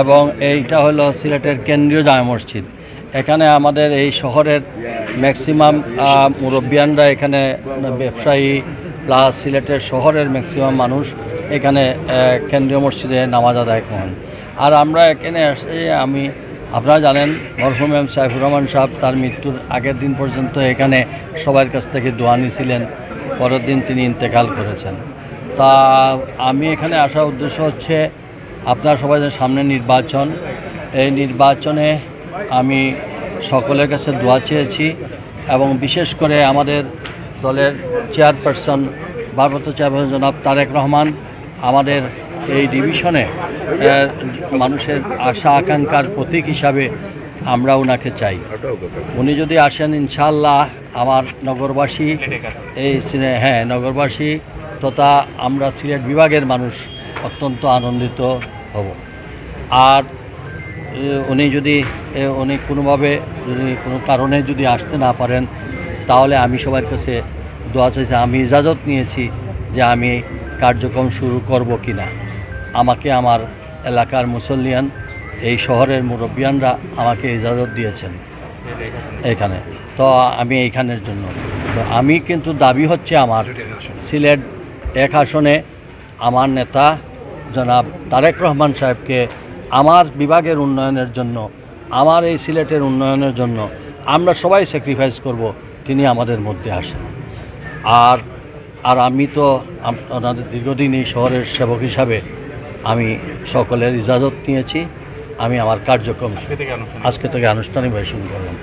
এবং এইটা হলো সিলেটের কেন্দ্রীয় জামে মসজিদ। এখানে আমাদের এই শহরের ম্যাক্সিমাম মুরব্বিয়ানরা এখানে ব্যবসায়ী প্লাস সিলেটের শহরের ম্যাক্সিমাম মানুষ এখানে কেন্দ্রীয় মসজিদে নামাজ আদায় করেন। আর আমরা এখানে আসছি, আমি আপনারা জানেন মরহুম এম সাইফুর রহমান সাহেব তার মৃত্যুর আগের দিন পর্যন্ত এখানে সবার কাছ থেকে দোয়া নিয়েছিলেন, পরের দিন তিনি ইন্তেকাল করেছেন। তা আমি এখানে আসার উদ্দেশ্য হচ্ছে আপনারা সবাই সামনে নির্বাচন, এই নির্বাচনে আমি সকলের কাছে দোয়া চেয়েছি এবং বিশেষ করে আমাদের দলের চেয়ারপারসন ভারপ্রাপ্ত চেয়ারপারসন জনাব তারেক রহমান আমাদের এই ডিভিশনে মানুষের আশা আকাঙ্ক্ষার প্রতীক হিসাবে আমরা ওনাকে চাই। উনি যদি আসেন ইনশাআল্লাহ আমার নগরবাসী নগরবাসী তথা আমরা সিলেট বিভাগের মানুষ অত্যন্ত আনন্দিত হব। আর উনি কোনোভাবে কোনো কারণে যদি আসতে না পারেন তাহলে আমি সবার কাছে দোয়া চাইছি, আমি ইজাজত নিয়েছি যে আমি কার্যক্রম শুরু করব কিনা। আমাকে আমার এলাকার মুসল্লিয়ান এই শহরের মুরব্বিয়ানরা আমাকে ইজাজত দিয়েছেন এখানে, তো আমি এইখানের জন্য তো আমি কিন্তু দাবি হচ্ছে আমার সিলেট 1 আসনে আমার নেতা জনাব তারেক রহমান সাহেবকে আমার বিভাগের উন্নয়নের জন্য, আমার এই সিলেটের উন্নয়নের জন্য আমরা সবাই স্যাক্রিফাইস করব, তিনি আমাদের মধ্যে আসেন। আর আমি তো আপনাদের দীর্ঘদিন এই শহরের সেবক হিসাবে আমি সকলের ইজাজত নিয়েছি, আমি আমার কার্যক্রম আজকে থেকে আনুষ্ঠানিকভাবে শুরু করলাম।